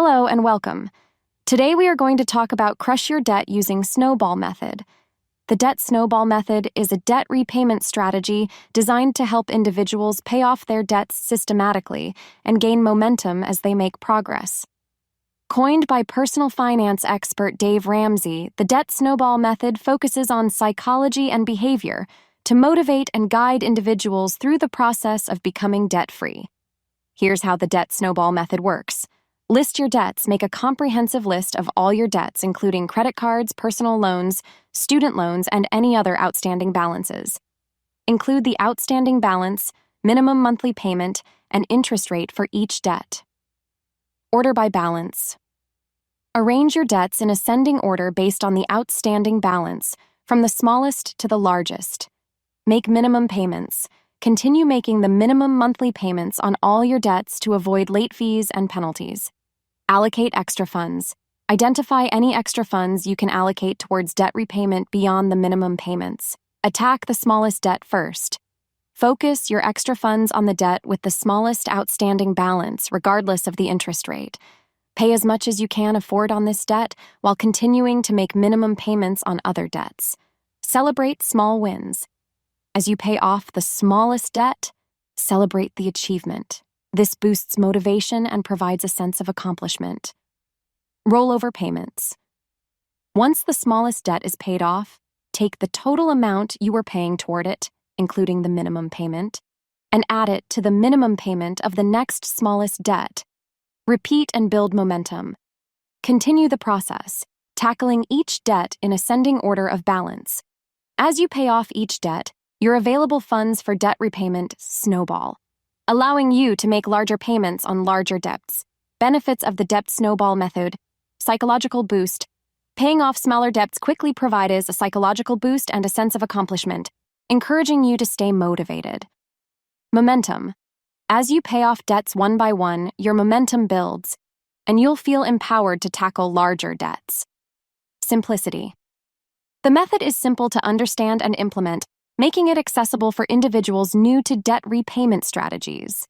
Hello and welcome. Today we are going to talk about crush your debt using Snowball Method. The debt snowball method is a debt repayment strategy designed to help individuals pay off their debts systematically and gain momentum as they make progress. Coined by personal finance expert Dave Ramsey, the debt snowball method focuses on psychology and behavior to motivate and guide individuals through the process of becoming debt-free. Here's how the debt snowball method works. List your debts. Make a comprehensive list of all your debts, including credit cards, personal loans, student loans, and any other outstanding balances. Include the outstanding balance, minimum monthly payment, and interest rate for each debt. Order by balance. Arrange your debts in ascending order based on the outstanding balance, from the smallest to the largest. Make minimum payments. Continue making the minimum monthly payments on all your debts to avoid late fees and penalties. Allocate extra funds. Identify any extra funds you can allocate towards debt repayment beyond the minimum payments. Attack the smallest debt first. Focus your extra funds on the debt with the smallest outstanding balance, regardless of the interest rate. Pay as much as you can afford on this debt while continuing to make minimum payments on other debts. Celebrate small wins. As you pay off the smallest debt, celebrate the achievement. This boosts motivation and provides a sense of accomplishment. Rollover payments. Once the smallest debt is paid off, take the total amount you were paying toward it, including the minimum payment, and add it to the minimum payment of the next smallest debt. Repeat and build momentum. Continue the process, tackling each debt in ascending order of balance. As you pay off each debt, your available funds for debt repayment snowball, allowing you to make larger payments on larger debts. Benefits of the debt snowball method. Psychological boost. Paying off smaller debts quickly provides a psychological boost and a sense of accomplishment, encouraging you to stay motivated. Momentum. As you pay off debts one by one, your momentum builds, and you'll feel empowered to tackle larger debts. Simplicity. The method is simple to understand and implement, making it accessible for individuals new to debt repayment strategies.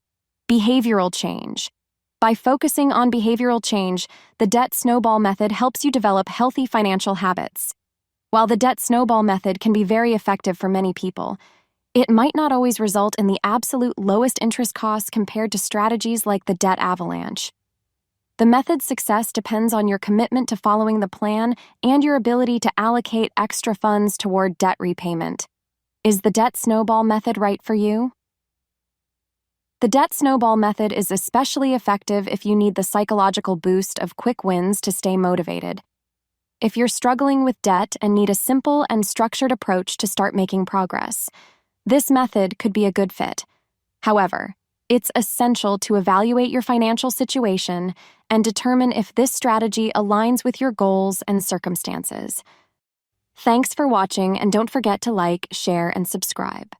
Behavioral change. By focusing on behavioral change, the debt snowball method helps you develop healthy financial habits. While the debt snowball method can be very effective for many people, it might not always result in the absolute lowest interest costs compared to strategies like the debt avalanche. The method's success depends on your commitment to following the plan and your ability to allocate extra funds toward debt repayment. Is the debt snowball method right for you? The debt snowball method is especially effective if you need the psychological boost of quick wins to stay motivated. If you're struggling with debt and need a simple and structured approach to start making progress, this method could be a good fit. However, it's essential to evaluate your financial situation and determine if this strategy aligns with your goals and circumstances. Thanks for watching, and don't forget to like, share, and subscribe.